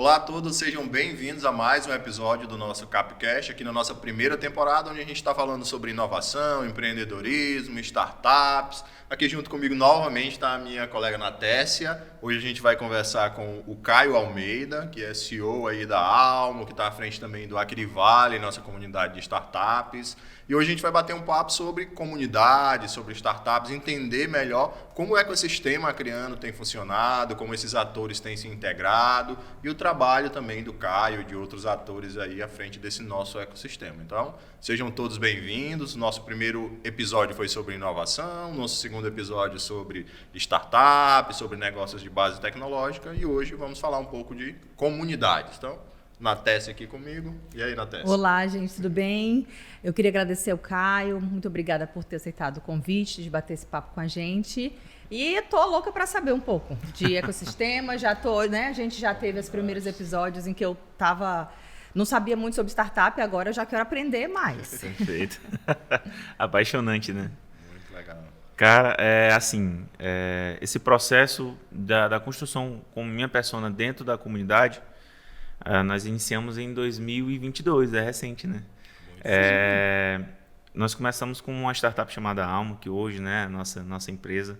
Olá a todos, sejam bem-vindos a mais um episódio do nosso Capcast, aqui na nossa primeira temporada, onde a gente está falando sobre inovação, empreendedorismo, startups. Aqui junto comigo novamente está a minha colega Natécia. Hoje a gente vai conversar com o Caio Almeida, que é CEO aí da Almo, que está à frente também do Aquirivale, nossa comunidade de startups. E hoje a gente vai bater um papo sobre comunidade, sobre startups, entender melhor como o ecossistema criando tem funcionado, como esses atores têm se integrado e o trabalho também do Caio e de outros atores aí à frente desse nosso ecossistema. Então, sejam todos bem-vindos. Nosso primeiro episódio foi sobre inovação, nosso segundo episódio sobre startups, sobre negócios de base tecnológica e hoje vamos falar um pouco de comunidades. Então, Natécia aqui comigo. E aí, Natécia? Olá, gente, tudo bem? Eu queria agradecer ao Caio, muito obrigada por ter aceitado o convite de bater esse papo com a gente. E tô louca para saber um pouco de ecossistema, a gente já teve os primeiros episódios em que eu não sabia muito sobre startup, agora eu já quero aprender mais. Perfeito. Apaixonante, né? Muito legal. Cara, esse processo da construção com minha persona dentro da comunidade, nós iniciamos em 2022, é recente, né? Nós começamos com uma startup chamada Almo, que hoje, né, nossa empresa.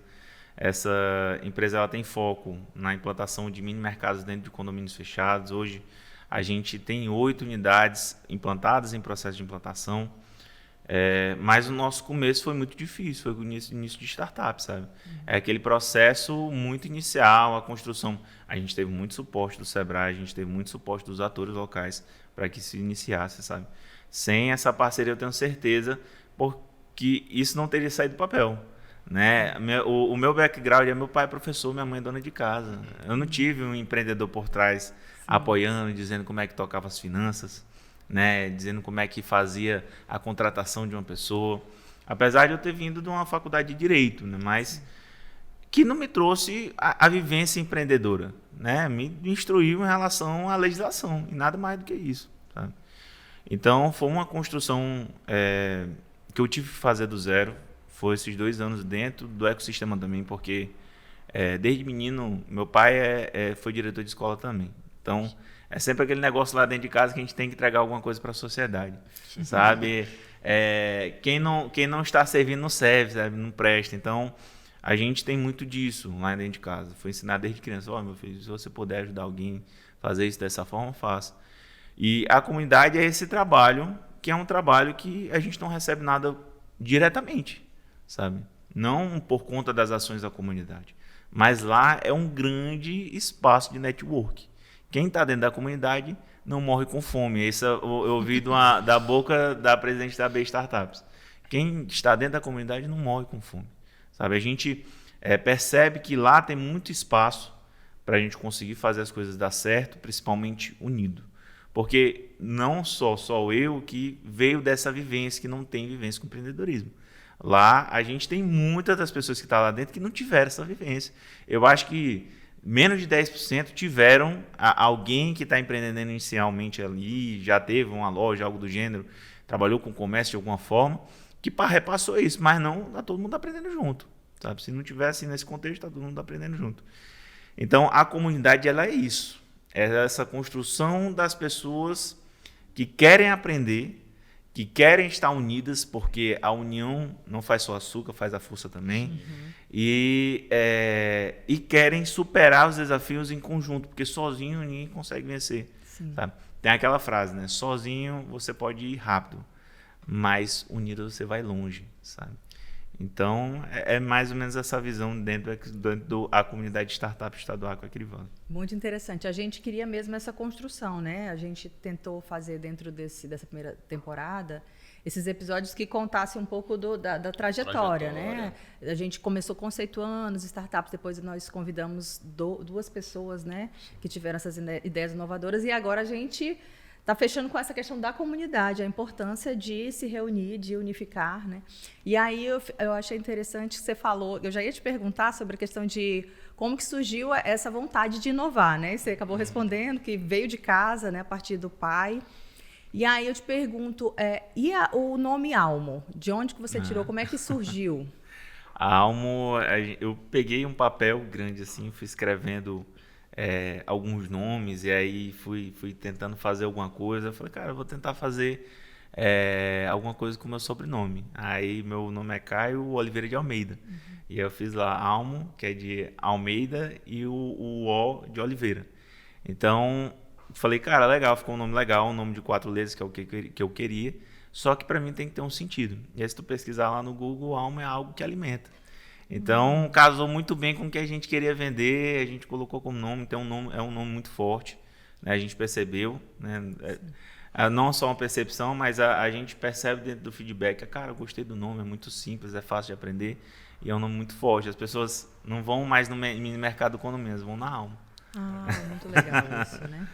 Essa empresa ela tem foco na implantação de mini mercados dentro de condomínios fechados. Hoje a gente tem 8 unidades implantadas em processo de implantação. Mas o nosso começo foi muito difícil, foi o início de startup, sabe? É aquele processo muito inicial, a construção. A gente teve muito suporte do Sebrae, a gente teve muito suporte dos atores locais para que se iniciasse, sabe? Sem essa parceria, eu tenho certeza, porque isso não teria saído do papel, né? O meu background é meu pai é professor, minha mãe é dona de casa. Eu não tive um empreendedor por trás apoiando, dizendo como é que tocava as finanças, né, dizendo como é que fazia a contratação de uma pessoa, apesar de eu ter vindo de uma faculdade de Direito, né, mas que não me trouxe a vivência empreendedora, né, me instruiu em relação à legislação, e nada mais do que isso. Sabe? Então, foi uma construção que eu tive que fazer do zero, foi esses 2 anos dentro do ecossistema também, porque desde menino, meu pai foi diretor de escola também, então é sempre aquele negócio lá dentro de casa que a gente tem que entregar alguma coisa para a sociedade, sabe? Quem não está servindo não serve, sabe? Não presta. Então, a gente tem muito disso lá dentro de casa. Foi ensinado desde criança, meu filho, se você puder ajudar alguém a fazer isso dessa forma, faça. E a comunidade é esse trabalho, que é um trabalho que a gente não recebe nada diretamente, sabe? Não por conta das ações da comunidade. Mas lá é um grande espaço de network. Quem está dentro da comunidade não morre com fome. Isso eu ouvi da boca da presidente da B Startups. Quem está dentro da comunidade não morre com fome. Sabe? A gente percebe que lá tem muito espaço para a gente conseguir fazer as coisas dar certo, principalmente unido. Porque não só eu que veio dessa vivência, que não tem vivência com empreendedorismo. Lá a gente tem muitas das pessoas que estão lá dentro que não tiveram essa vivência. Eu acho que menos de 10% tiveram alguém que está empreendendo inicialmente ali, já teve uma loja, algo do gênero, trabalhou com comércio de alguma forma, que repassou isso, mas não está todo mundo aprendendo junto. Sabe? Se não tivesse nesse contexto, está todo mundo aprendendo junto. Então, a comunidade ela é isso. É essa construção das pessoas que querem aprender, que querem estar unidas, porque a união não faz só açúcar, faz a força também. E querem superar os desafios em conjunto, porque sozinho ninguém consegue vencer. Sabe? Tem aquela frase, né? Sozinho você pode ir rápido, mas unido você vai longe, sabe? Então, é mais ou menos essa visão dentro da comunidade de startup estadual com a Aquirivale. Muito interessante. A gente queria mesmo essa construção, né? A gente tentou fazer dentro dessa primeira temporada esses episódios que contassem um pouco da trajetória, né? A gente começou conceituando as startups, depois nós convidamos 2 pessoas, né, que tiveram essas ideias inovadoras, e agora a gente está fechando com essa questão da comunidade, a importância de se reunir, de unificar, né? E aí eu achei interessante que você falou, eu já ia te perguntar sobre a questão de como que surgiu essa vontade de inovar, né? E você acabou respondendo que veio de casa, né, a partir do pai. E aí eu te pergunto, o nome Almo, de onde que você tirou, como é que surgiu? A Almo, eu peguei um papel grande assim, fui escrevendo alguns nomes, e aí fui tentando fazer alguma coisa. Eu falei, cara, eu vou tentar fazer alguma coisa com o meu sobrenome. Aí meu nome é Caio Oliveira de Almeida. E aí eu fiz lá Almo, que é de Almeida, e o O de Oliveira. Então, falei, cara, legal, ficou um nome legal, um nome de 4 letras, que é o que eu queria. Só que para mim tem que ter um sentido. E aí se tu pesquisar lá no Google, Almo é algo que alimenta. Então, casou muito bem com o que a gente queria vender, a gente colocou como nome, então é um nome muito forte, né? A gente percebeu, né? Não só uma percepção, mas a gente percebe dentro do feedback, cara, eu gostei do nome, é muito simples, é fácil de aprender e é um nome muito forte. As pessoas não vão mais no mini mercado condomínio, vão na Almo. Muito legal isso, né?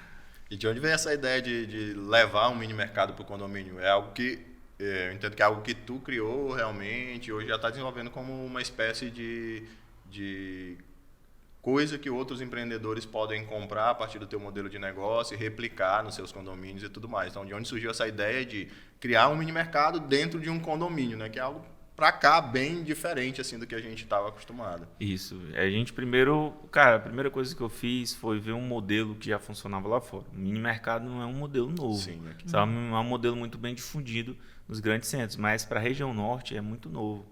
E de onde vem essa ideia de levar um mini mercado para o condomínio? É algo que eu entendo que é algo que tu criou realmente, hoje já está desenvolvendo como uma espécie de coisa que outros empreendedores podem comprar a partir do teu modelo de negócio e replicar nos seus condomínios e tudo mais. Então, de onde surgiu essa ideia de criar um mini mercado dentro de um condomínio, né? Que é algo para cá bem diferente assim do que a gente estava acostumado. Isso. A gente primeiro, cara, a primeira coisa que eu fiz foi ver um modelo que já funcionava lá fora. O mini mercado não é um modelo novo. Sim, né? Sabe? É um modelo muito bem difundido nos grandes centros, mas para a região norte é muito novo.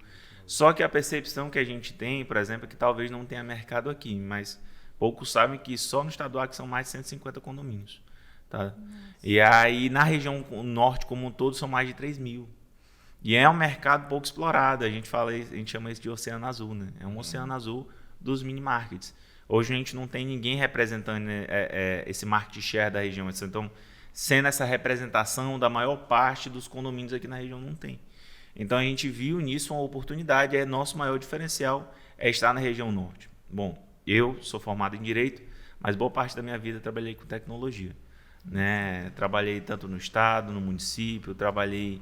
Só que a percepção que a gente tem, por exemplo, é que talvez não tenha mercado aqui, mas poucos sabem que só no estado do Acre são mais de 150 condomínios. Tá? E aí na região norte como um todo são mais de 3.000. E é um mercado pouco explorado. A gente chama isso de oceano azul, né? É um oceano azul dos mini markets. Hoje a gente não tem ninguém representando esse market share da região. Então, sendo essa representação da maior parte dos condomínios aqui na região, não tem. Então, a gente viu nisso uma oportunidade. Nosso maior diferencial é estar na região norte. Bom, eu sou formado em Direito, mas boa parte da minha vida trabalhei com tecnologia. Né? Trabalhei tanto no estado, no município, trabalhei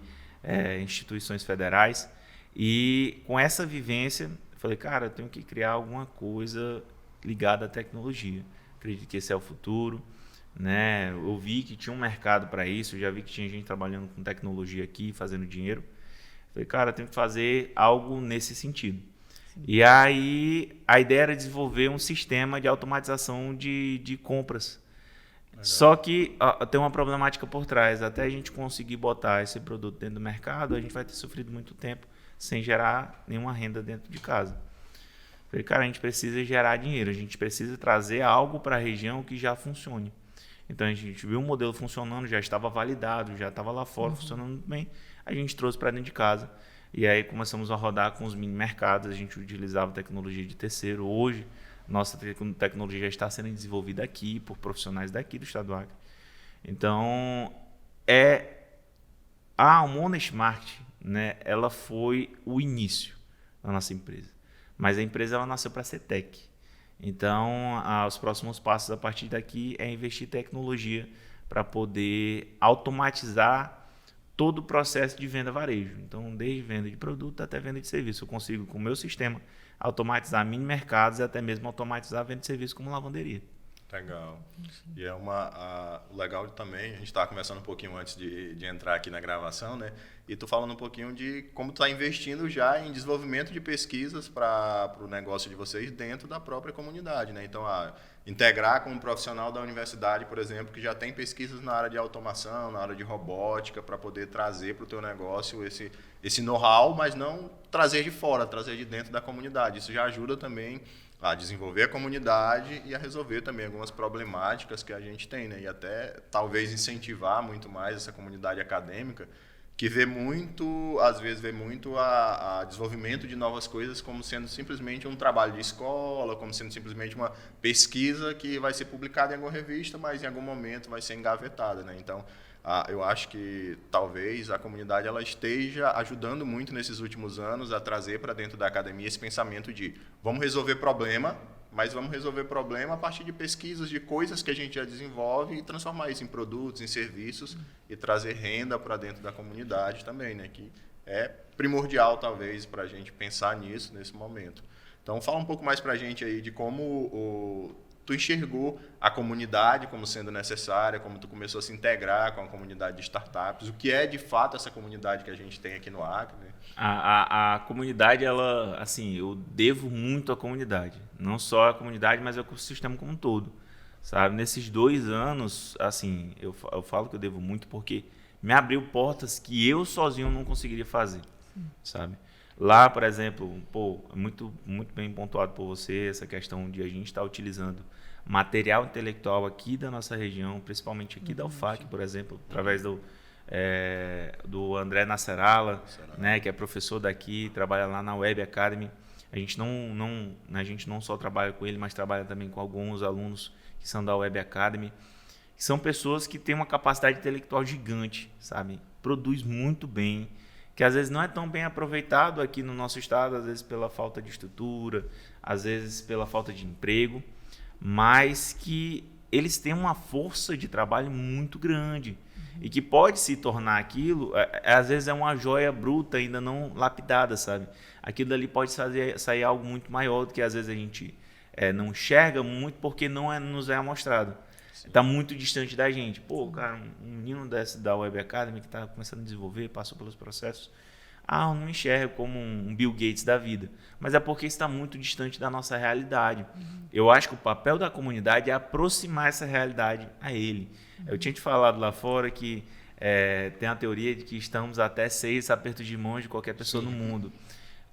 instituições federais, e com essa vivência eu falei, cara, eu tenho que criar alguma coisa ligada à tecnologia. Acredito que esse é o futuro, né? Eu vi que tinha um mercado para isso, já vi que tinha gente trabalhando com tecnologia aqui, fazendo dinheiro. Falei, cara, eu tenho que fazer algo nesse sentido. Sim. E aí a ideia era desenvolver um sistema de automatização de compras. Legal. Só que tem uma problemática por trás. Até a gente conseguir botar esse produto dentro do mercado, a gente vai ter sofrido muito tempo sem gerar nenhuma renda dentro de casa. Falei, cara, a gente precisa gerar dinheiro, a gente precisa trazer algo para a região que já funcione. Então a gente viu o modelo funcionando, já estava validado, já estava lá fora funcionando bem, a gente trouxe para dentro de casa. E aí começamos a rodar com os mini mercados, a gente utilizava tecnologia de terceiro. Hoje, nossa tecnologia já está sendo desenvolvida aqui por profissionais daqui do estado do Acre. Então, a Honest Market, né, ela foi o início da nossa empresa. Mas a empresa ela nasceu para ser tech. Então, os próximos passos a partir daqui é investir em tecnologia para poder automatizar todo o processo de venda varejo. Então, desde venda de produto até venda de serviço. Eu consigo, com o meu sistema, automatizar mini mercados e até mesmo automatizar a venda de serviço como lavanderia. Legal. E é legal também, a gente estava conversando um pouquinho antes de entrar aqui na gravação, né? E tu falando um pouquinho de como tu está investindo já em desenvolvimento de pesquisas para o negócio de vocês dentro da própria comunidade, né? Então, integrar com um profissional da universidade, por exemplo, que já tem pesquisas na área de automação, na área de robótica, para poder trazer para o teu negócio esse know-how, mas não trazer de fora, trazer de dentro da comunidade. Isso já ajuda também a desenvolver a comunidade e a resolver também algumas problemáticas que a gente tem, né? E até talvez incentivar muito mais essa comunidade acadêmica, que às vezes vê muito a desenvolvimento de novas coisas como sendo simplesmente um trabalho de escola, como sendo simplesmente uma pesquisa que vai ser publicada em alguma revista, mas em algum momento vai ser engavetada, né? Então, eu acho que talvez a comunidade ela esteja ajudando muito nesses últimos anos a trazer para dentro da academia esse pensamento de vamos resolver problema, mas vamos resolver problema a partir de pesquisas, de coisas que a gente já desenvolve e transformar isso em produtos, em serviços e trazer renda para dentro da comunidade também, né? Que é primordial talvez para a gente pensar nisso nesse momento. Então fala um pouco mais para a gente aí de como tu enxergou a comunidade como sendo necessária, como tu começou a se integrar com a comunidade de startups, o que é de fato essa comunidade que a gente tem aqui no Acre, né? A comunidade, ela, assim, eu devo muito à comunidade. Não só à comunidade, mas ao ecossistema como um todo. sabe? Nesses 2 anos, assim, eu falo que eu devo muito porque me abriu portas que eu sozinho não conseguiria fazer, sabe? Lá, por exemplo, muito, muito bem pontuado por você, essa questão de a gente estar utilizando material intelectual aqui da nossa região, principalmente aqui da UFAC, por exemplo, através do André Nasserala, né, que é professor daqui, trabalha lá na Web Academy. A gente não só trabalha com ele, mas trabalha também com alguns alunos que são da Web Academy. São pessoas que têm uma capacidade intelectual gigante, sabe? Produz muito bem, que às vezes não é tão bem aproveitado aqui no nosso estado, às vezes pela falta de estrutura, às vezes pela falta de emprego, mas que eles têm uma força de trabalho muito grande e que pode se tornar aquilo, às vezes é uma joia bruta ainda não lapidada, sabe? Aquilo dali pode sair algo muito maior do que às vezes a gente não enxerga muito porque não nos é mostrado. Está muito distante da gente. Pô, cara, um menino da Web Academy que está começando a desenvolver, passou pelos processos. Eu não me enxergo como um Bill Gates da vida. Mas é porque está muito distante da nossa realidade. Eu acho que o papel da comunidade é aproximar essa realidade a ele. Eu tinha te falado lá fora que tem a teoria de que estamos até 6 apertos de mãos de qualquer pessoa no mundo.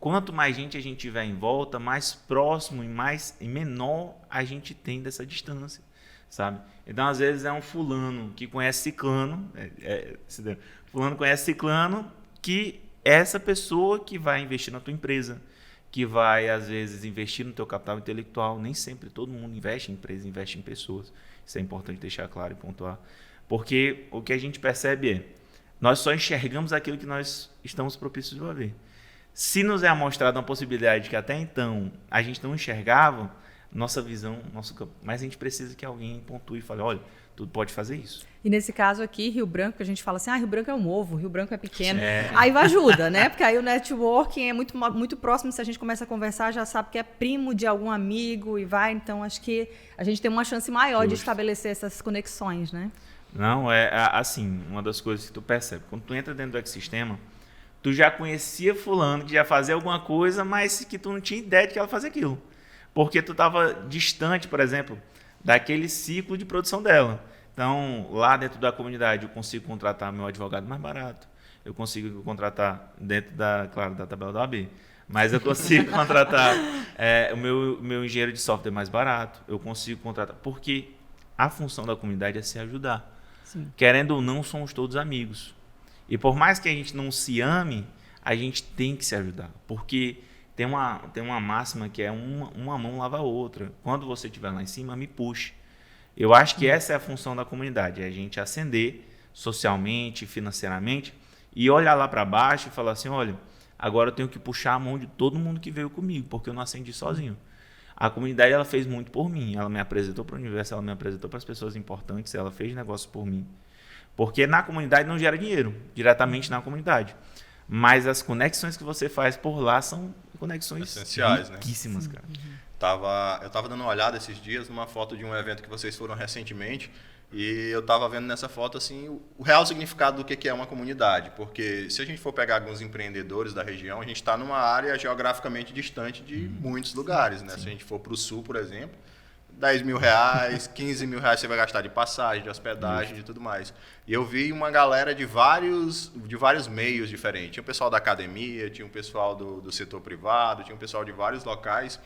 Quanto mais gente a gente tiver em volta, mais próximo e menor a gente tem dessa distância, sabe? Então, às vezes, é um fulano que conhece ciclano, fulano conhece ciclano, que é essa pessoa que vai investir na tua empresa, que vai, às vezes, investir no teu capital intelectual. Nem sempre todo mundo investe em empresa, investe em pessoas. Isso é importante deixar claro e pontuar. Porque o que a gente percebe nós só enxergamos aquilo que nós estamos propícios a ver. Se nos é mostrada uma possibilidade que até então a gente não enxergava, nossa visão, mas a gente precisa que alguém pontue e fale, olha, tu pode fazer isso. E nesse caso aqui, Rio Branco, a gente fala assim, Rio Branco é um ovo, Rio Branco é pequeno. Aí ajuda, né? Porque aí o networking é muito, muito próximo, se a gente começa a conversar, já sabe que é primo de algum amigo e vai, então acho que a gente tem uma chance maior de estabelecer essas conexões, né? Não, assim, uma das coisas que tu percebe, quando tu entra dentro do ecossistema, tu já conhecia fulano que já fazia alguma coisa, mas que tu não tinha ideia de que ela fazia aquilo. Porque tu estava distante, por exemplo, daquele ciclo de produção dela. Então, lá dentro da comunidade, eu consigo contratar meu advogado mais barato. Eu consigo contratar dentro da tabela da OAB. Mas eu consigo contratar o meu engenheiro de software mais barato. Eu consigo contratar. Porque a função da comunidade é se ajudar. Sim. Querendo ou não, somos todos amigos. E por mais que a gente não se ame, a gente tem que se ajudar. Porque tem uma máxima que é uma mão lava a outra. Quando você estiver lá em cima, me puxe. Eu acho que essa é a função da comunidade, é a gente ascender socialmente, financeiramente, e olhar lá para baixo e falar assim, olha, agora eu tenho que puxar a mão de todo mundo que veio comigo, porque eu não ascendi sozinho. A comunidade ela fez muito por mim, ela me apresentou para o universo, ela me apresentou para as pessoas importantes, ela fez negócios por mim. Porque na comunidade não gera dinheiro, diretamente na comunidade. Mas as conexões que você faz por lá são conexões essenciais, riquíssimas, né? Cara. Eu estava dando uma olhada esses dias numa foto de um evento que vocês foram recentemente e eu estava vendo nessa foto assim, o real significado do que é uma comunidade. Porque se a gente for pegar alguns empreendedores da região, a gente está numa área geograficamente distante de muitos lugares. Né? Se a gente for para o sul, por exemplo, 10 mil reais, 15 mil reais você vai gastar de passagem, de hospedagem, de tudo mais. E eu vi uma galera de vários meios diferentes. Tinha o pessoal da academia, tinha o pessoal do setor privado, tinha o pessoal de vários locais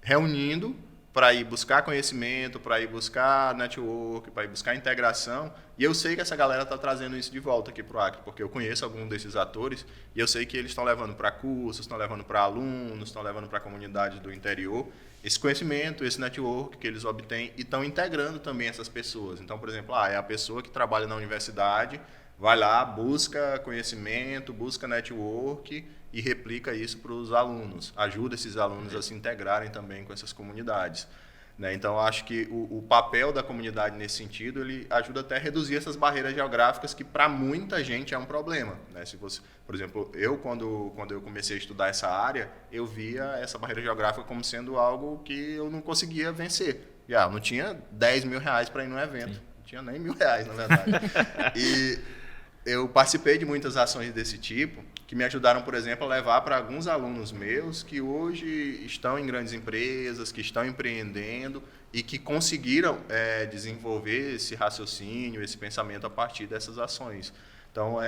reunindo para ir buscar conhecimento, para ir buscar network, para ir buscar integração. E eu sei que essa galera está trazendo isso de volta aqui para o Acre, porque eu conheço alguns desses atores e eu sei que eles estão levando para cursos, estão levando para alunos, estão levando para comunidades do interior esse conhecimento, esse network que eles obtêm e estão integrando também essas pessoas. Então, por exemplo, é a pessoa que trabalha na universidade, vai lá, busca conhecimento, busca network e replica isso para os alunos, ajuda esses alunos a se integrarem também com essas comunidades. Né? Então, acho que o papel da comunidade nesse sentido, ele ajuda até a reduzir essas barreiras geográficas que para muita gente é um problema. Né? Se você, por exemplo, quando eu comecei a estudar essa área, eu via essa barreira geográfica como sendo algo que eu não conseguia vencer. Eu não tinha 10 mil reais para ir num evento, não tinha nem R$1.000, na verdade. eu participei de muitas ações desse tipo, que me ajudaram, por exemplo, a levar para alguns alunos meus que hoje estão em grandes empresas, que estão empreendendo e que conseguiram desenvolver esse raciocínio, esse pensamento a partir dessas ações. Então,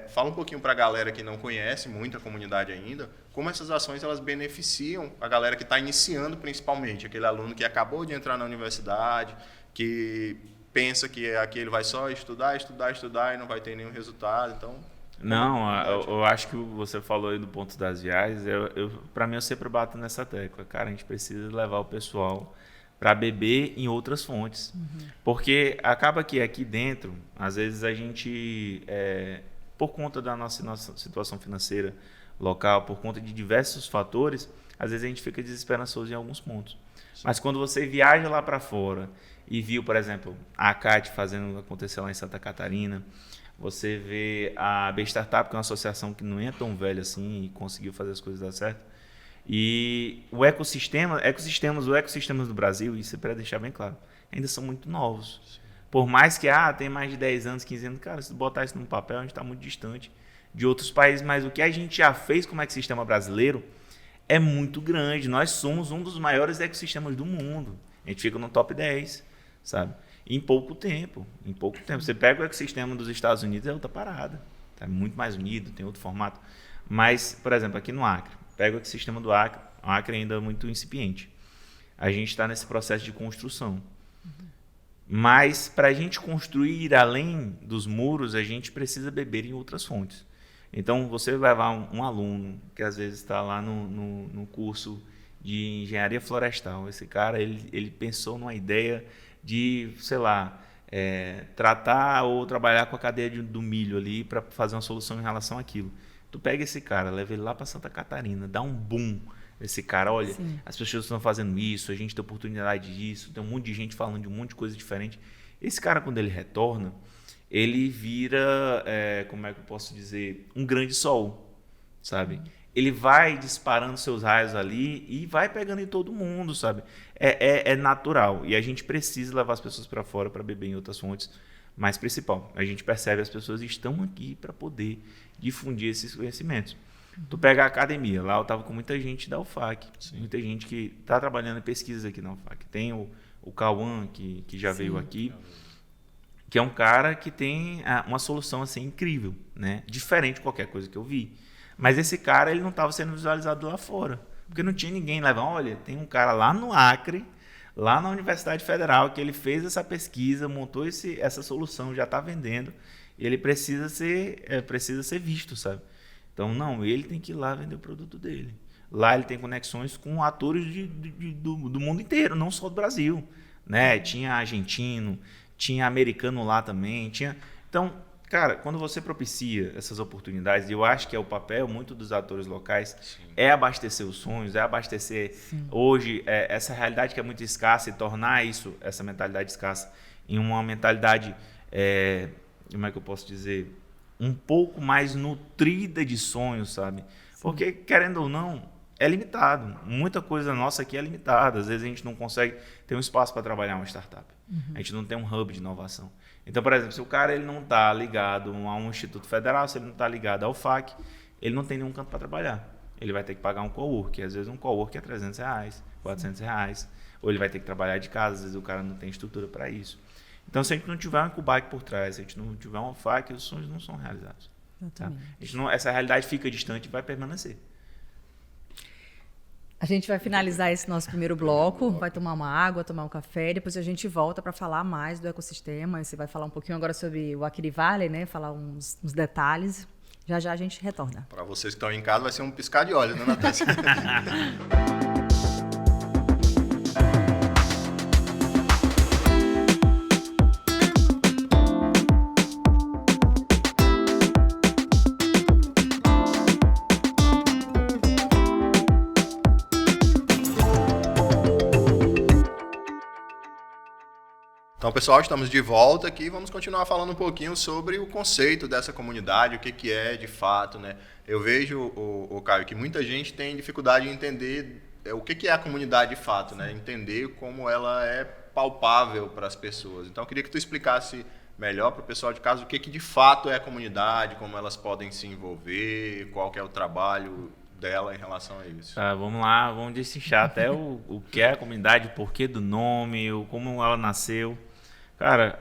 fala um pouquinho para a galera que não conhece muito a comunidade ainda, como essas ações elas beneficiam a galera que está iniciando, principalmente, aquele aluno que acabou de entrar na universidade, que pensa que aqui ele vai só estudar e não vai ter nenhum resultado. Então, não, eu acho que você falou aí do ponto das viagens. Para mim, eu sempre bato nessa tecla. Cara, a gente precisa levar o pessoal para beber em outras fontes. Porque acaba que aqui dentro, às vezes a gente, por conta da nossa situação financeira local, por conta de diversos fatores, às vezes a gente fica desesperançoso em alguns pontos. Sim. Mas quando você viaja lá para fora e viu, por exemplo, a ACAT fazendo acontecer lá em Santa Catarina, você vê a B Startup, que é uma associação que não é tão velha assim e conseguiu fazer as coisas dar certo. E o ecossistemas do Brasil, isso é para deixar bem claro, ainda são muito novos. Sim. Por mais que tem mais de 10 anos, 15 anos, cara, se botar isso no papel, a gente está muito distante de outros países, mas o que a gente já fez como ecossistema brasileiro é muito grande. Nós somos um dos maiores ecossistemas do mundo. A gente fica no top 10, sabe? Em pouco tempo. Você pega o ecossistema dos Estados Unidos, é outra parada. Tá muito mais unido, tem outro formato. Mas, por exemplo, aqui no Acre, pega o ecossistema do Acre, o Acre ainda é muito incipiente. A gente está nesse processo de construção. Mas, para a gente construir além dos muros, a gente precisa beber em outras fontes. Então, você levar um aluno que às vezes está lá no curso de engenharia florestal. Esse cara, ele pensou numa ideia de, sei lá, tratar ou trabalhar com a cadeia do milho ali para fazer uma solução em relação àquilo. Tu pega esse cara, leva ele lá para Santa Catarina, dá um boom. Esse cara, olha, sim, as pessoas estão fazendo isso, a gente tem oportunidade disso, tem um monte de gente falando de um monte de coisa diferente. Esse cara, quando ele retorna, ele vira, como é que eu posso dizer, um grande sol, sabe? Ele vai disparando seus raios ali e vai pegando em todo mundo, sabe? É natural. E a gente precisa levar as pessoas para fora para beber em outras fontes. Mas, principal, a gente percebe que as pessoas estão aqui para poder difundir esses conhecimentos. Tu pega a academia, lá eu estava com muita gente da UFAC, sim, muita gente que está trabalhando em pesquisas aqui na UFAC. Tem o Cauã, que já sim, veio aqui, que é um cara que tem uma solução assim, incrível, né? Diferente de qualquer coisa que eu vi. Mas esse cara ele não estava sendo visualizado lá fora, porque não tinha ninguém levando. Olha, tem um cara lá no Acre, lá na Universidade Federal, que ele fez essa pesquisa, montou essa solução, já está vendendo, e ele precisa ser visto, sabe? Então, não, ele tem que ir lá vender o produto dele. Lá ele tem conexões com atores do mundo inteiro, não só do Brasil, né? Tinha argentino, tinha americano lá também, Então, cara, quando você propicia essas oportunidades, eu acho que é o papel muito dos atores locais, sim, é abastecer os sonhos, é abastecer sim, hoje essa realidade que é muito escassa e tornar essa mentalidade escassa em uma mentalidade, como é que eu posso dizer, um pouco mais nutrida de sonhos, sabe? Sim. Porque, querendo ou não, é limitado. Muita coisa nossa aqui é limitada. Às vezes a gente não consegue ter um espaço para trabalhar uma startup. A gente não tem um hub de inovação. Então, por exemplo, se o cara ele não está ligado a um instituto federal, se ele não está ligado ao FAC, ele não tem nenhum canto para trabalhar. Ele vai ter que pagar um cowork. Às vezes um cowork é R$300, R$400. Ou ele vai ter que trabalhar de casa. Às vezes o cara não tem estrutura para isso. Então, se a gente não tiver um Incubac por trás, se a gente não tiver um FAC, os sonhos não são realizados. Tá? Essa realidade fica distante e vai permanecer. A gente vai finalizar esse nosso primeiro bloco, vai tomar uma água, tomar um café, depois a gente volta para falar mais do ecossistema. Você vai falar um pouquinho agora sobre o Acre Valley, né? Falar uns detalhes. Já já a gente retorna. Para vocês que estão em casa, vai ser um piscar de olhos, né, Natácia? Então, pessoal, estamos de volta aqui e vamos continuar falando um pouquinho sobre o conceito dessa comunidade, o que é de fato, né? Eu vejo, Caio, que muita gente tem dificuldade em entender o que é a comunidade de fato, né? Entender como ela é palpável para as pessoas. Então, eu queria que tu explicasse melhor para o pessoal de casa o que de fato é a comunidade, como elas podem se envolver, qual que é o trabalho dela em relação a isso. Tá, vamos lá, vamos destrinchar até o que é a comunidade, o porquê do nome, como ela nasceu. Cara,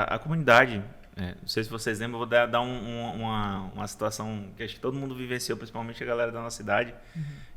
a comunidade, não sei se vocês lembram, eu vou dar uma situação que acho que todo mundo vivenciou, principalmente a galera da nossa cidade,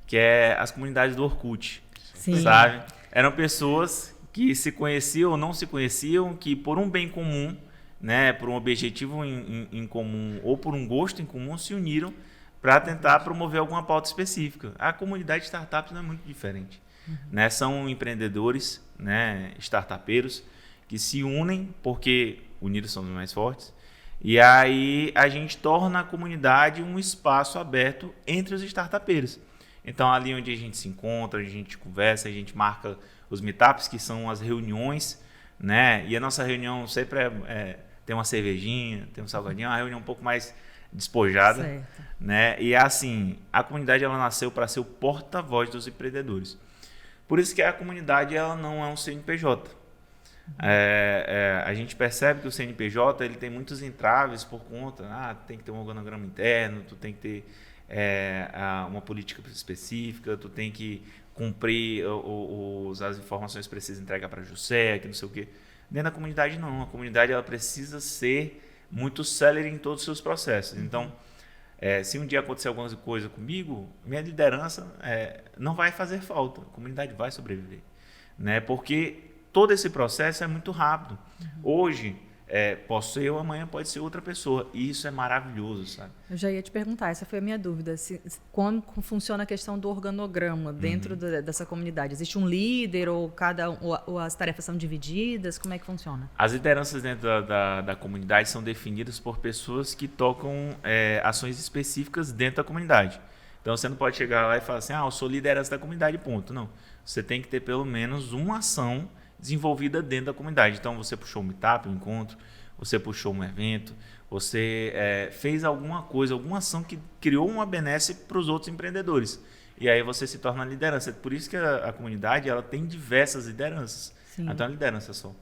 que é as comunidades do Orkut. Sim. Sabe? Eram pessoas que se conheciam ou não se conheciam, que por um bem comum, né, por um objetivo em comum ou por um gosto em comum, se uniram para tentar promover alguma pauta específica. A comunidade de startups não é muito diferente. Né? São empreendedores, né, startupeiros, que se unem porque unidos somos mais fortes. E aí a gente torna a comunidade um espaço aberto entre os startupeiros. Então, ali onde a gente se encontra, a gente conversa, a gente marca os meetups, que são as reuniões, né? E a nossa reunião sempre tem uma cervejinha, tem um salgadinho, uma reunião um pouco mais despojada, Certo. né? E assim, a comunidade ela nasceu para ser o porta-voz dos empreendedores. Por isso que a comunidade ela não é um CNPJ. A gente percebe que o CNPJ ele tem muitos entraves por conta, tem que ter um organograma interno, tu tem que ter uma política específica, tu tem que cumprir as informações precisas entregar para a Jusce, que não sei o quê. Dentro da comunidade não, a comunidade ela precisa ser muito célere em todos os seus processos. Então, se um dia acontecer alguma coisa comigo, minha liderança não vai fazer falta, a comunidade vai sobreviver, né? Porque todo esse processo é muito rápido. Hoje, posso ser eu, amanhã pode ser outra pessoa. E isso é maravilhoso, sabe? Eu já ia te perguntar, essa foi a minha dúvida. Como funciona a questão do organograma dentro dessa comunidade? Existe um líder ou as tarefas são divididas? Como é que funciona? As lideranças dentro da comunidade são definidas por pessoas que tocam ações específicas dentro da comunidade. Então, você não pode chegar lá e falar assim, eu sou liderança da comunidade, ponto. Não. Você tem que ter pelo menos uma ação desenvolvida dentro da comunidade. Então, você puxou um meetup, um encontro, você puxou um evento, você fez alguma coisa, alguma ação que criou uma benesse para os outros empreendedores. E aí você se torna liderança. Por isso que a comunidade ela tem diversas lideranças. Sim. Então, é uma liderança só.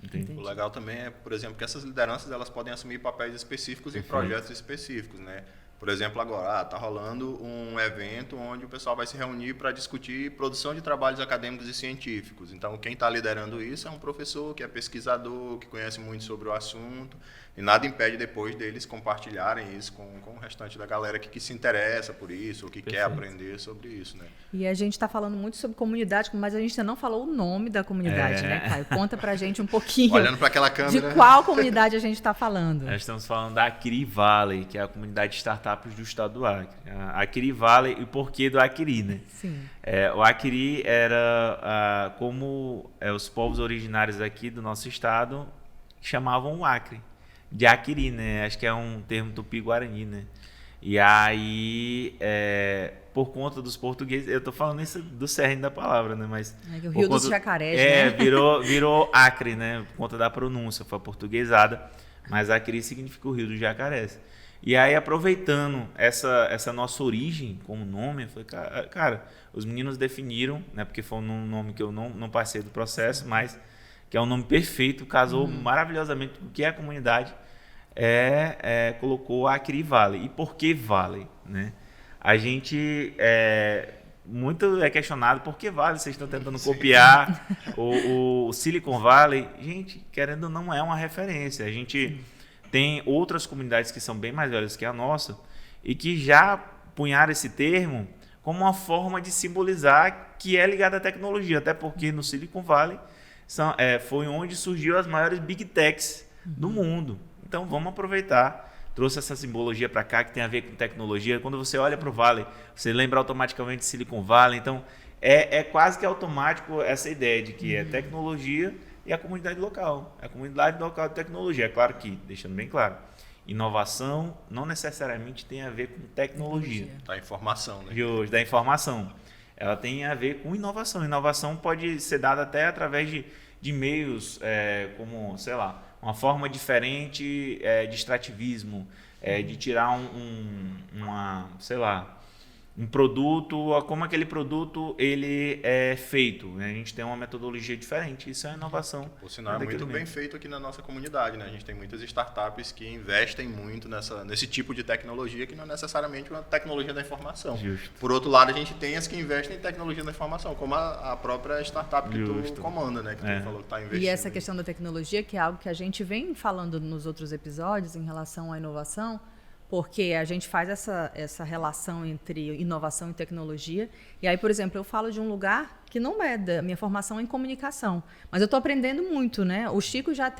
Entendi. O legal também é, por exemplo, que essas lideranças elas podem assumir papéis específicos em projetos específicos, né? Por exemplo, agora está rolando um evento onde o pessoal vai se reunir para discutir produção de trabalhos acadêmicos e científicos. Então, quem está liderando isso é um professor que é pesquisador, que conhece muito sobre o assunto, e nada impede depois deles compartilharem isso com o restante da galera que se interessa por isso, ou que quer aprender sobre isso, né? E a gente está falando muito sobre comunidade, mas a gente ainda não falou o nome da comunidade, né, Caio? Conta pra gente um pouquinho. Olhando para aquela câmera. De qual comunidade a gente está falando? Nós estamos falando da Acri Valley, que é a comunidade de startups do estado do Acre. A Acri Valley, e por que do Acri, né? Sim. O Acri era como os povos originários aqui do nosso estado chamavam o Acre, de Acri, né? Acho que é um termo tupi-guarani, né? E aí, por conta dos portugueses, eu estou falando isso do cerne da palavra, né? Mas o Rio dos Jacarés, né? virou Acre, né? Por conta da pronúncia, foi portuguesada, mas Acri significa o Rio dos Jacarés. E aí, aproveitando essa nossa origem como nome, foi, cara, os meninos definiram, né? Porque foi um nome que eu não passei do processo, mas que é um nome perfeito, casou maravilhosamente com o que é a comunidade, colocou a Acri Valley. E por que Valley, né? A gente muito questionado por que Valley, vocês estão tentando copiar o Silicon Valley. Gente, querendo ou não, é uma referência. A gente tem outras comunidades que são bem mais velhas que a nossa e que já punharam esse termo como uma forma de simbolizar que é ligada à tecnologia, até porque no Silicon Valley foi onde surgiu as maiores Big Techs do mundo. Então, vamos aproveitar. Trouxe essa simbologia para cá que tem a ver com tecnologia. Quando você olha para o Vale, você lembra automaticamente de Silicon Valley. Então, é quase que automático essa ideia de que é tecnologia e a comunidade local. A comunidade local de tecnologia. É claro que, deixando bem claro, inovação não necessariamente tem a ver com tecnologia. Da informação, né? De hoje, da informação. Ela tem a ver com inovação. Inovação pode ser dada até através de meios como, sei lá, uma forma diferente de extrativismo, de tirar um produto, como aquele produto ele é feito, né? A gente tem uma metodologia diferente, isso é inovação. Por sinal, é muito bem feito aqui na nossa comunidade, né? A gente tem muitas startups que investem muito nesse tipo de tecnologia, que não é necessariamente uma tecnologia da informação. Justo. Por outro lado, a gente tem as que investem em tecnologia da informação, como a própria startup que tu comanda, né? Que tu falou que está investindo. E essa questão da tecnologia, que é algo que a gente vem falando nos outros episódios em relação à inovação, porque a gente faz essa relação entre inovação e tecnologia. E aí, por exemplo, eu falo de um lugar que não é da minha formação em comunicação, mas eu estou aprendendo muito, né? O Chico já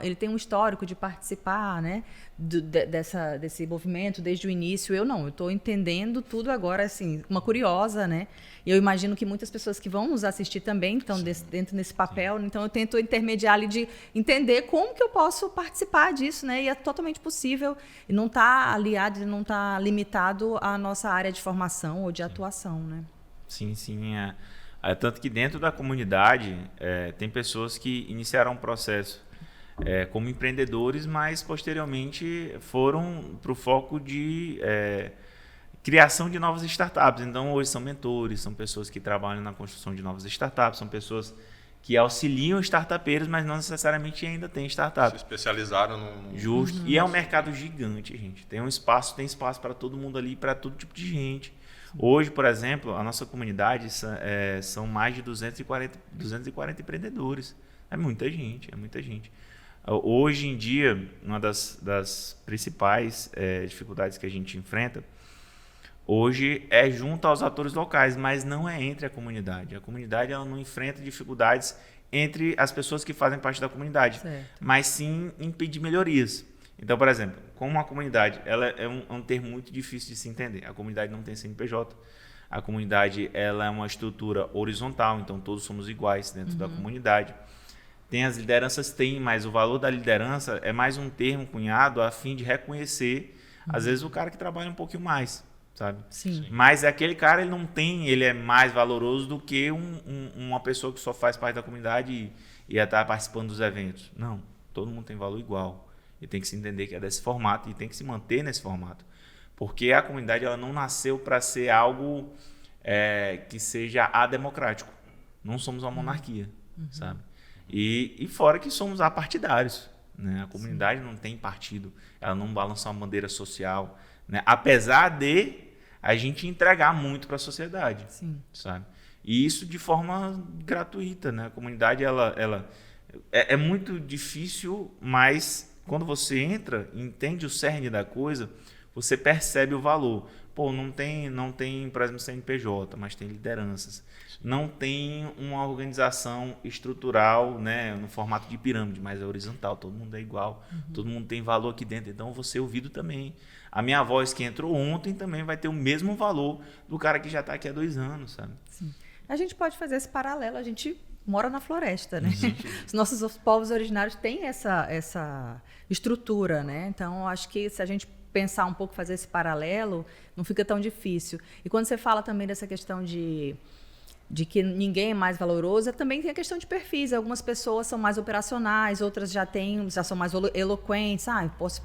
ele tem um histórico de participar, né? Desse movimento desde o início. Eu estou entendendo tudo agora, assim, uma curiosa, né? E eu imagino que muitas pessoas que vão nos assistir também estão dentro desse papel. Sim. Então, eu tento intermediar ali de entender como que eu posso participar disso, né? E é totalmente possível. E não está aliado, não está limitado à nossa área de formação ou de atuação, né? Sim. Tanto que dentro da comunidade tem pessoas que iniciaram um processo como empreendedores, mas posteriormente foram para o foco de criação de novas startups. Então, hoje são mentores, são pessoas que trabalham na construção de novas startups, são pessoas que auxiliam startupeiros, mas não necessariamente ainda têm startup. Se especializaram no... Justo. E é um mercado gigante, gente. Tem espaço para todo mundo ali, para todo tipo de gente. Hoje, por exemplo, a nossa comunidade são mais de 240 empreendedores. É muita gente. Hoje em dia, uma das principais dificuldades que a gente enfrenta hoje é junto aos atores locais, mas não é entre a comunidade. A comunidade ela não enfrenta dificuldades entre as pessoas que fazem parte da comunidade, certo, mas sim impedir melhorias. Então, por exemplo, como a comunidade ela é um termo muito difícil de se entender. A comunidade não tem CNPJ. A comunidade ela é uma estrutura horizontal, então todos somos iguais dentro da comunidade. Tem as lideranças, mas o valor da liderança é mais um termo cunhado a fim de reconhecer, às vezes, o cara que trabalha um pouquinho mais, sabe? Sim. Mas aquele cara ele é mais valoroso do que uma pessoa que só faz parte da comunidade e está participando dos eventos. Não, todo mundo tem valor igual. E tem que se entender que é desse formato e tem que se manter nesse formato. Porque a comunidade ela não nasceu para ser algo que seja ademocrático. Não somos uma monarquia, sabe? E fora que somos apartidários, né? A comunidade não tem partido, ela não balança uma bandeira social, né? Apesar de a gente entregar muito para a sociedade, sabe? E isso de forma gratuita, né? A comunidade ela é muito difícil, mas quando você entra, entende o cerne da coisa, você percebe o valor. Pô, não tem, por exemplo, CNPJ, mas tem lideranças. Não tem uma organização estrutural, né, no formato de pirâmide, mas é horizontal, todo mundo é igual, todo mundo tem valor aqui dentro, então você é ouvido também. A minha voz que entrou ontem também vai ter o mesmo valor do cara que já está aqui há 2 anos, sabe? Sim. A gente pode fazer esse paralelo, a gente mora na floresta, né? Os nossos povos originários têm essa estrutura, né? Então, acho que se a gente pensar um pouco, fazer esse paralelo, não fica tão difícil. E quando você fala também dessa questão de que ninguém é mais valoroso, também tem a questão de perfis. Algumas pessoas são mais operacionais, outras já são mais eloquentes,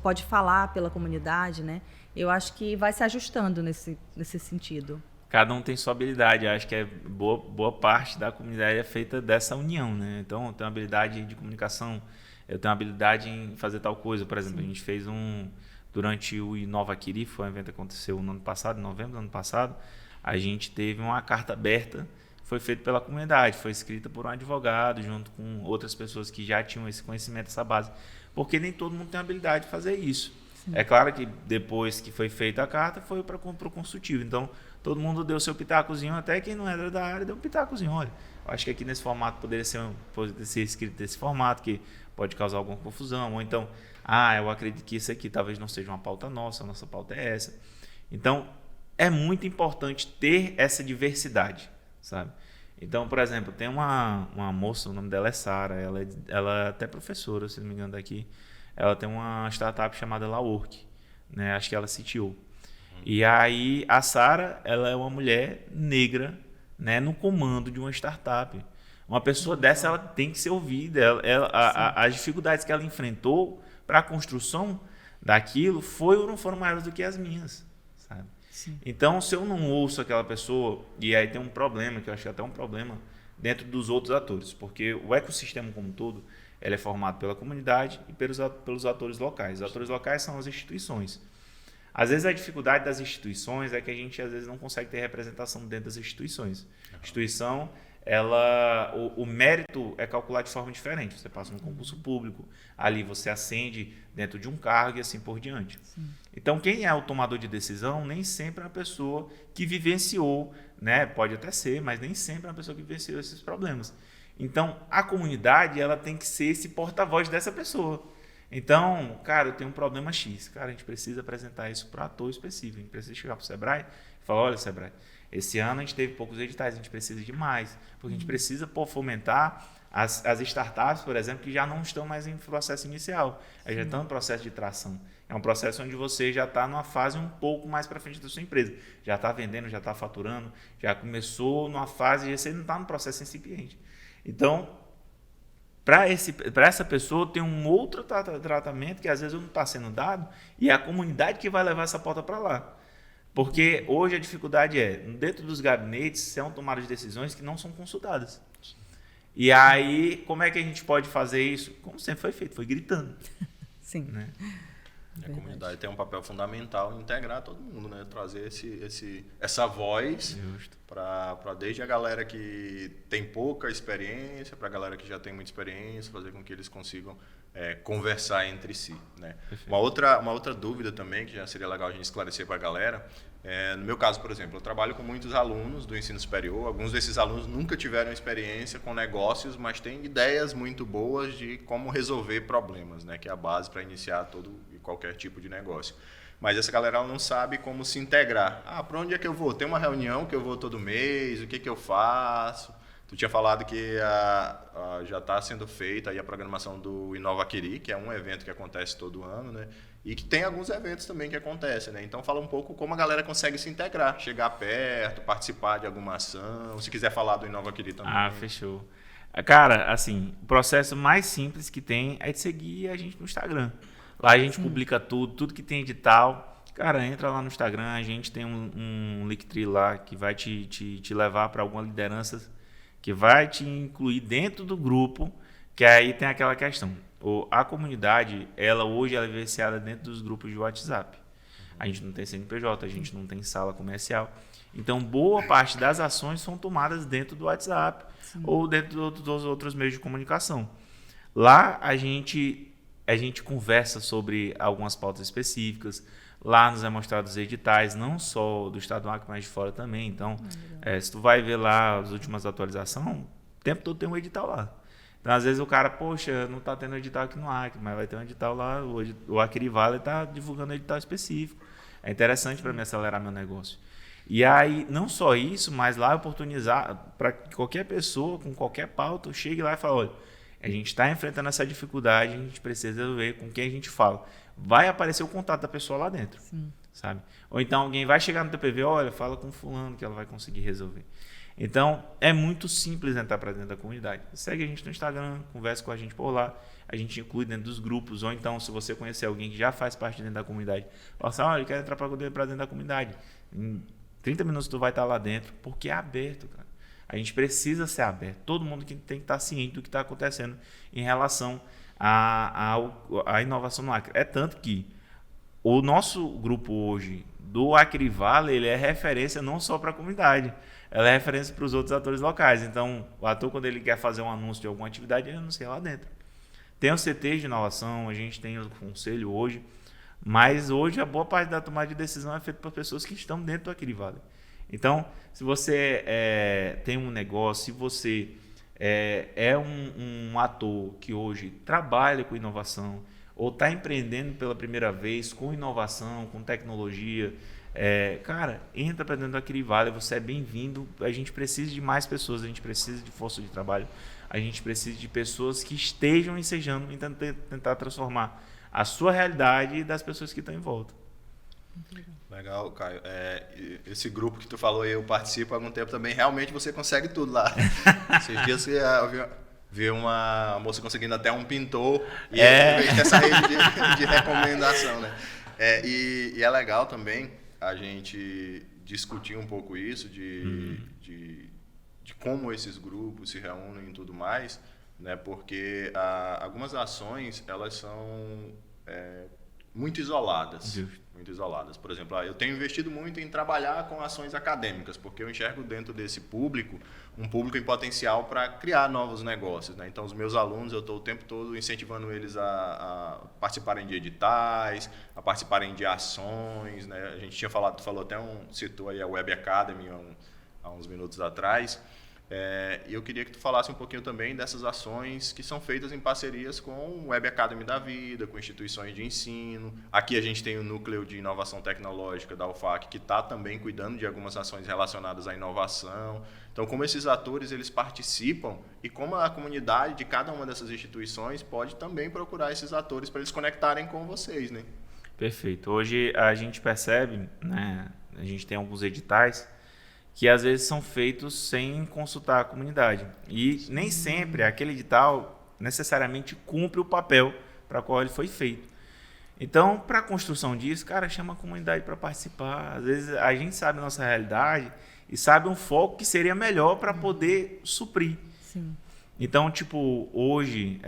pode falar pela comunidade, né? Eu acho que vai se ajustando nesse sentido. Cada um tem sua habilidade. Acho que boa parte da comunidade é feita dessa união, né? Então, eu tenho habilidade de comunicação, eu tenho habilidade em fazer tal coisa. Por exemplo, a gente fez durante o Inova Quiri, foi um evento que aconteceu no ano passado, em novembro do ano passado, a gente teve uma carta aberta, foi feita pela comunidade, foi escrita por um advogado, junto com outras pessoas que já tinham esse conhecimento, essa base, porque nem todo mundo tem a habilidade de fazer isso. Sim. É claro que depois que foi feita a carta, foi para o consultivo. Então, todo mundo deu seu pitacozinho, até quem não era da área deu um pitacozinho. Olha, eu acho que aqui nesse formato poderia ser escrito desse formato, que pode causar alguma confusão. Ou então, eu acredito que isso aqui talvez não seja uma pauta nossa, a nossa pauta é essa. Então, é muito importante ter essa diversidade, sabe? Então, por exemplo, tem uma moça, o nome dela é Sara, ela é até professora, se não me engano, daqui. Ela tem uma startup chamada LaWork, né? Acho que ela CTO. E aí, a Sara, ela é uma mulher negra, né, no comando de uma startup. Uma pessoa dessa, ela tem que ser ouvida. As dificuldades que ela enfrentou para a construção daquilo não foram maiores do que as minhas, sabe? Sim. Então, se eu não ouço aquela pessoa, e aí tem um problema, que eu acho que é até um problema, dentro dos outros atores, porque o ecossistema como um todo, ele é formado pela comunidade e pelos atores locais. Os atores locais são as instituições. Às vezes a dificuldade das instituições é que a gente às vezes não consegue ter representação dentro das instituições. A instituição, o mérito é calculado de forma diferente. Você passa num concurso público, ali você ascende dentro de um cargo e assim por diante. Sim. Então, quem é o tomador de decisão nem sempre é a pessoa que vivenciou, né? Pode até ser, mas nem sempre é a pessoa que vivenciou esses problemas. Então, a comunidade ela tem que ser esse porta-voz dessa pessoa. Então, cara, eu tenho um problema X. Cara, a gente precisa apresentar isso para ator específico. A gente precisa chegar para o Sebrae e falar, olha, Sebrae, esse ano a gente teve poucos editais, a gente precisa de mais. Porque a gente precisa fomentar as startups, por exemplo, que já não estão mais em processo inicial. Já estão em processo de tração. É um processo onde você já está numa fase um pouco mais para frente da sua empresa. Já está vendendo, já está faturando, já começou numa fase, você não está no processo incipiente. Então, para essa pessoa tem um outro tratamento que às vezes não está sendo dado e é a comunidade que vai levar essa pauta para lá. Porque hoje a dificuldade dentro dos gabinetes, são tomadas decisões que não são consultadas. E aí, como é que a gente pode fazer isso? Como sempre foi feito, foi gritando. Sim. Né? A comunidade tem um papel fundamental em integrar todo mundo, né? Trazer essa voz para desde a galera que tem pouca experiência, para a galera que já tem muita experiência, fazer com que eles consigam conversar entre si, né? Uma outra dúvida também, que já seria legal a gente esclarecer para a galera, no meu caso, por exemplo, eu trabalho com muitos alunos do ensino superior. Alguns desses alunos nunca tiveram experiência com negócios, mas têm ideias muito boas de como resolver problemas, né? Que é a base para iniciar todo e qualquer tipo de negócio. Mas essa galera ela não sabe como se integrar. Para onde é que eu vou? Tem uma reunião que eu vou todo mês, o que eu faço? Tu tinha falado que já está sendo feita aí a programação do Inovaquiri, que é um evento que acontece todo ano, né? E que tem alguns eventos também que acontecem, né? Então fala um pouco como a galera consegue se integrar, chegar perto, participar de alguma ação. Se quiser falar do Inovaquiri também. Fechou. Cara, assim, o processo mais simples que tem é de seguir a gente no Instagram. Lá a gente publica tudo que tem edital. Cara, entra lá no Instagram, a gente tem um Linktree lá que vai te levar para alguma liderança que vai te incluir dentro do grupo, que aí tem aquela questão. A comunidade, hoje ela é vivenciada dentro dos grupos de WhatsApp. A gente não tem CNPJ, a gente não tem sala comercial. Então, boa parte das ações são tomadas dentro do WhatsApp ou dentro dos outros meios de comunicação. Lá a gente conversa sobre algumas pautas específicas. Lá nos é mostrado os editais, não só do estado do Acre, mas de fora também. Então, se tu vai ver lá as últimas atualizações, o tempo todo tem um edital lá. Então, às vezes o cara, poxa, não está tendo edital aqui no Acre, mas vai ter um edital lá, o Acre Vale está divulgando um edital específico. É interessante para mim acelerar meu negócio. E aí, não só isso, mas lá oportunizar para que qualquer pessoa, com qualquer pauta, chegue lá e fale, olha, a gente está enfrentando essa dificuldade, a gente precisa ver com quem a gente fala. Vai aparecer o contato da pessoa lá dentro, sabe? Ou então alguém vai chegar no teu PV, olha, fala com fulano que ela vai conseguir resolver. Então, é muito simples entrar para dentro da comunidade. Segue a gente no Instagram, conversa com a gente por lá, a gente inclui dentro dos grupos, ou então, se você conhecer alguém que já faz parte dentro da comunidade, fala assim, olha, eu quero entrar para dentro da comunidade. Em 30 minutos tu vai estar lá dentro, porque é aberto, cara. A gente precisa ser aberto. Todo mundo que tem que estar ciente do que está acontecendo em relação à inovação no Acre. É tanto que o nosso grupo hoje do Acre Vale, ele é referência não só para a comunidade, ela é referência para os outros atores locais. Então, o ator, quando ele quer fazer um anúncio de alguma atividade, ele anuncia lá dentro. Tem o CT de inovação, a gente tem o conselho hoje, mas hoje a boa parte da tomada de decisão é feita por pessoas que estão dentro do Acre Vale. Então, se você tem um negócio, se você é um ator que hoje trabalha com inovação ou está empreendendo pela primeira vez com inovação, com tecnologia, cara, entra para dentro do Acre Vale, você é bem-vindo. A gente precisa de mais pessoas, a gente precisa de força de trabalho, a gente precisa de pessoas que estejam ensejando e tentar transformar a sua realidade e das pessoas que estão em volta. Legal, Caio. Esse grupo que tu falou aí, eu participo há algum tempo também, realmente você consegue tudo lá. Esses dias você vi uma moça conseguindo até um pintor e essa rede de recomendação, né? E é legal também a gente discutir um pouco isso, de como esses grupos se reúnem e tudo mais, né? Porque algumas ações, elas são muito isoladas. Muito isoladas. Por exemplo, eu tenho investido muito em trabalhar com ações acadêmicas, porque eu enxergo dentro desse público um público em potencial para criar novos negócios, né? Então, os meus alunos, eu estou o tempo todo incentivando eles a participarem de editais, a participarem de ações, né? A gente tinha citou aí a Web Academy há uns minutos atrás. E eu queria que tu falasse um pouquinho também dessas ações que são feitas em parcerias com o Web Academy da Vida, com instituições de ensino. Aqui a gente tem o Núcleo de Inovação Tecnológica da UFAC, que está também cuidando de algumas ações relacionadas à inovação. Então, como esses atores eles participam e como a comunidade de cada uma dessas instituições pode também procurar esses atores para eles conectarem com vocês, né? Perfeito. Hoje a gente percebe, né, a gente tem alguns editais que às vezes são feitos sem consultar a comunidade. E nem sempre aquele edital necessariamente cumpre o papel para qual ele foi feito. Então, para a construção disso, cara, chama a comunidade para participar. Às vezes a gente sabe a nossa realidade e sabe um foco que seria melhor para poder suprir. Sim. Então, tipo, hoje,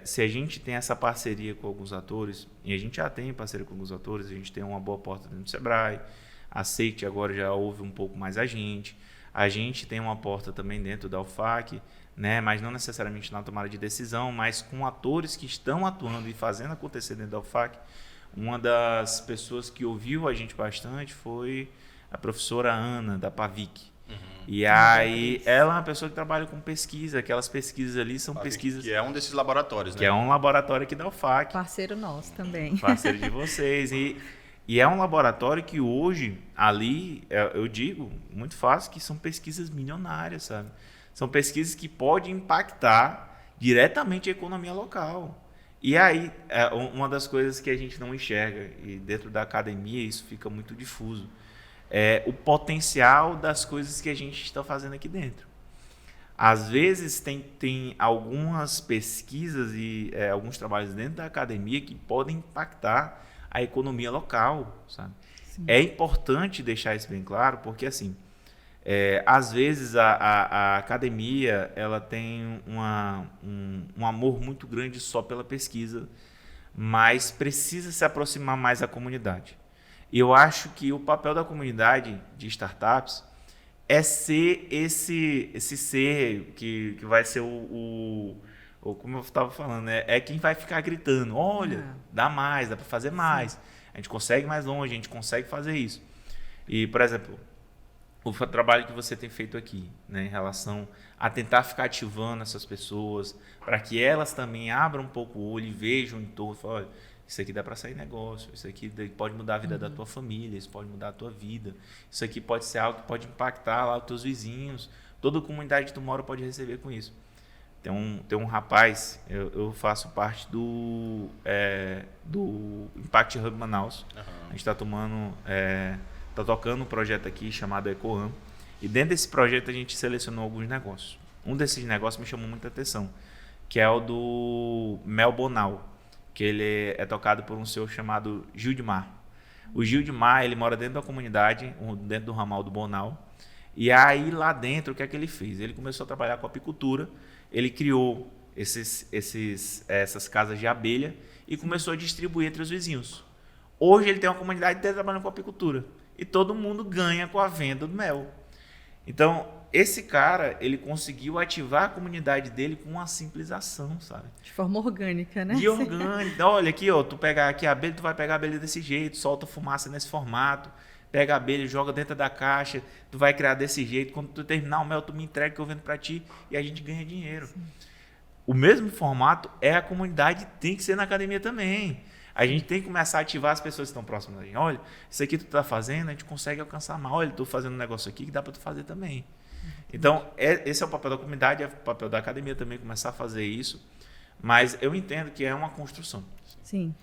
se a gente tem essa parceria com alguns atores, e a gente já tem parceria com alguns atores, a gente tem uma boa porta dentro do Sebrae, a Seite agora já ouve um pouco mais a gente tem uma porta também dentro da UFAC, né? Mas não necessariamente na tomada de decisão, mas com atores que estão atuando e fazendo acontecer dentro da UFAC. Uma das pessoas que ouviu a gente bastante foi a professora Ana, da PAVIC. E aí, ela é uma pessoa que trabalha com pesquisa, aquelas pesquisas ali são pesquisas... Que é um desses laboratórios, né? Que é um laboratório aqui da UFAC. Parceiro nosso também. Parceiro de vocês. E é um laboratório que hoje, ali, eu digo muito fácil, que são pesquisas milionárias, sabe? São pesquisas que podem impactar diretamente a economia local. E aí, uma das coisas que a gente não enxerga, e dentro da academia isso fica muito difuso, é o potencial das coisas que a gente está fazendo aqui dentro. Às vezes tem algumas pesquisas e alguns trabalhos dentro da academia que podem impactar a economia local, sabe? Sim. É importante deixar isso bem claro, porque assim, às vezes a academia ela tem um amor muito grande só pela pesquisa, mas precisa se aproximar mais da comunidade. E eu acho que o papel da comunidade de startups é ser esse ser que vai ser ou como eu estava falando, é quem vai ficar gritando, olha, dá mais, dá para fazer mais, a gente consegue mais longe, a gente consegue fazer isso. E, por exemplo, o trabalho que você tem feito aqui, né, em relação a tentar ficar ativando essas pessoas, para que elas também abram um pouco o olho e vejam em torno, falem, olha, isso aqui dá para sair negócio, isso aqui pode mudar a vida da tua família, isso pode mudar a tua vida, isso aqui pode ser algo que pode impactar lá os teus vizinhos, toda a comunidade que tu mora pode receber com isso. Tem um rapaz, eu faço parte do Impact Hub Manaus. A gente está tocando um projeto aqui chamado EcoAm. E dentro desse projeto a gente selecionou alguns negócios. Um desses negócios me chamou muita atenção, que é o do Mel Bonal, que ele é tocado por um senhor chamado Gildemar. O Gildemar, ele mora dentro da comunidade, dentro do ramal do Bonal. E aí lá dentro, o que é que ele fez? Ele começou a trabalhar com apicultura. Ele criou essas casas de abelha e começou a distribuir entre os vizinhos. Hoje ele tem uma comunidade inteira trabalhando com apicultura e todo mundo ganha com a venda do mel. Então, esse cara, ele conseguiu ativar a comunidade dele com uma simples ação, sabe? De forma orgânica, né? De orgânica. Olha aqui, ó, tu pegar aqui a abelha, tu vai pegar a abelha desse jeito, solta fumaça nesse formato, pega a abelha, joga dentro da caixa, tu vai criar desse jeito, quando tu terminar o mel, tu me entrega que eu vendo para ti e a gente ganha dinheiro. Sim. O mesmo formato a comunidade tem que ser na academia também. A gente tem que começar a ativar as pessoas que estão próximas da gente. Olha, isso aqui tu está fazendo, a gente consegue alcançar mais. Olha, estou fazendo um negócio aqui que dá para tu fazer também. Então, esse é o papel da comunidade, é o papel da academia também começar a fazer isso. Mas eu entendo que é uma construção. Sim.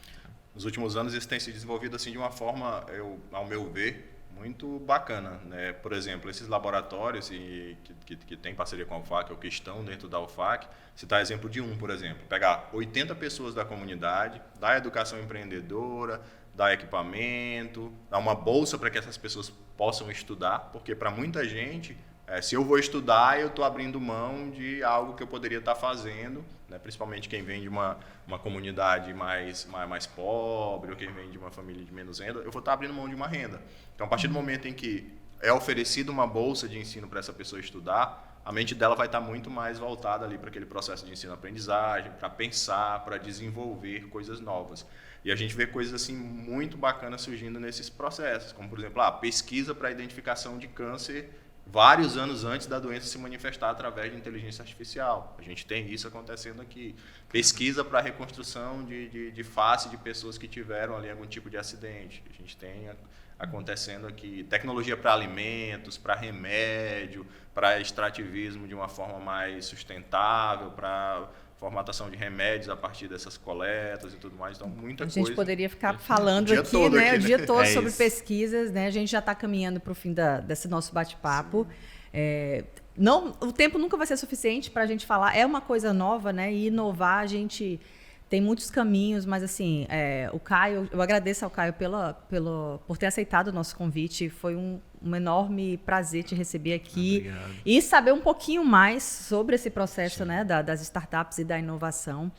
Nos últimos anos isso tem se desenvolvido assim de uma forma, ao meu ver, muito bacana, né? Por exemplo, esses laboratórios que tem parceria com a UFAC ou que estão dentro da UFAC, citar exemplo de por exemplo, pegar 80 pessoas da comunidade, da educação empreendedora, dar equipamento, dar uma bolsa para que essas pessoas possam estudar, porque para muita gente, se eu vou estudar, eu estou abrindo mão de algo que eu poderia estar fazendo, né? Principalmente quem vem de uma comunidade mais pobre, ou quem vem de uma família de menos renda, eu vou estar abrindo mão de uma renda. Então, a partir do momento em que é oferecida uma bolsa de ensino para essa pessoa estudar, a mente dela vai estar muito mais voltada ali para aquele processo de ensino-aprendizagem, para pensar, para desenvolver coisas novas. E a gente vê coisas assim muito bacanas surgindo nesses processos, como, por exemplo, a pesquisa para a identificação de câncer vários anos antes da doença se manifestar através de inteligência artificial. A gente tem isso acontecendo aqui. Pesquisa para a reconstrução de face de pessoas que tiveram ali algum tipo de acidente. A gente tem acontecendo aqui tecnologia para alimentos, para remédio, para extrativismo de uma forma mais sustentável, para formatação de remédios a partir dessas coletas e tudo mais. Então, muita coisa. A gente poderia ficar falando aqui, né, o dia todo sobre pesquisas, né? A gente já está caminhando para o fim desse nosso bate-papo. O tempo nunca vai ser suficiente para a gente falar. É uma coisa nova, né? E inovar, a gente tem muitos caminhos, mas assim, o Caio, eu agradeço ao Caio por ter aceitado o nosso convite. Foi um enorme prazer te receber aqui. Obrigado. E saber um pouquinho mais sobre esse processo, né, das startups e da inovação.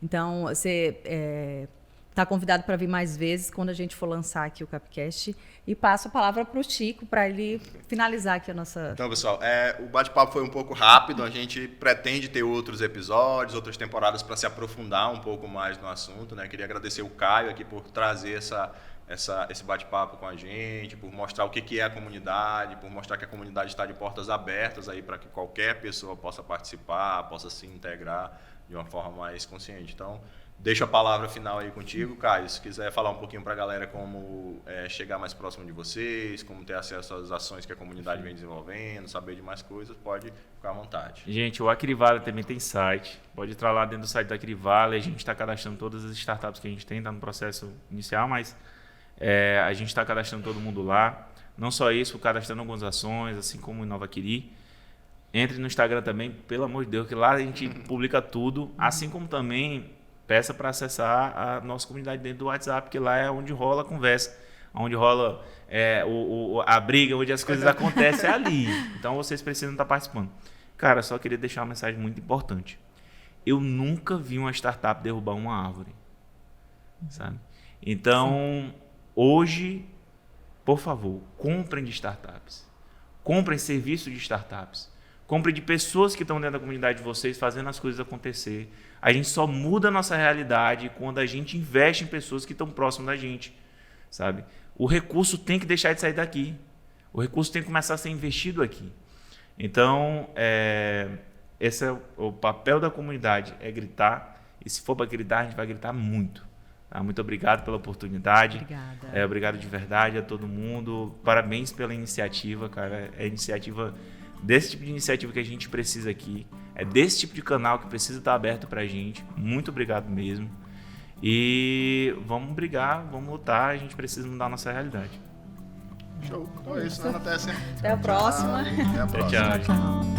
Então, você está convidado para vir mais vezes quando a gente for lançar aqui o Capcast. E passo a palavra para o Chico, para ele finalizar aqui a nossa... Então, pessoal, o bate-papo foi um pouco rápido. A gente pretende ter outros episódios, outras temporadas para se aprofundar um pouco mais no assunto, né? Queria agradecer o Caio aqui por trazer esse bate-papo com a gente, por mostrar o que é a comunidade, por mostrar que a comunidade está de portas abertas aí para que qualquer pessoa possa participar, possa se integrar de uma forma mais consciente. Então, deixo a palavra final aí contigo, Caio. Se quiser falar um pouquinho para a galera como chegar mais próximo de vocês, como ter acesso às ações que a comunidade vem desenvolvendo, saber de mais coisas, pode ficar à vontade. Gente, o Acrivale também tem site. Pode entrar lá dentro do site da Acrivale. A gente está cadastrando todas as startups que a gente tem, está no processo inicial, mas a gente está cadastrando todo mundo lá. Não só isso, cadastrando algumas ações, assim como o InovaQuiri. Entre no Instagram também, pelo amor de Deus, que lá a gente publica tudo, assim como também peça para acessar a nossa comunidade dentro do WhatsApp, que lá é onde rola a conversa, onde rola a briga, onde as coisas acontecem, é ali. Então vocês precisam estar participando. Cara, só queria deixar uma mensagem muito importante. Eu nunca vi uma startup derrubar uma árvore, sabe? Então, hoje, por favor, comprem de startups. Comprem serviços de startups. Comprem de pessoas que estão dentro da comunidade de vocês fazendo as coisas acontecer. A gente só muda a nossa realidade quando a gente investe em pessoas que estão próximas da gente, sabe? O recurso tem que deixar de sair daqui. O recurso tem que começar a ser investido aqui. Então, esse é o papel da comunidade, é gritar. E se for para gritar, a gente vai gritar muito. Tá? Muito obrigado pela oportunidade. Obrigada. Obrigado de verdade a todo mundo. Parabéns pela iniciativa, cara. Desse tipo de iniciativa que a gente precisa aqui. É desse tipo de canal que precisa estar aberto pra gente. Muito obrigado mesmo. E vamos brigar, vamos lutar. A gente precisa mudar a nossa realidade. Show. Então é isso, Ana Tessia. Até a próxima. Até a próxima. Tchau.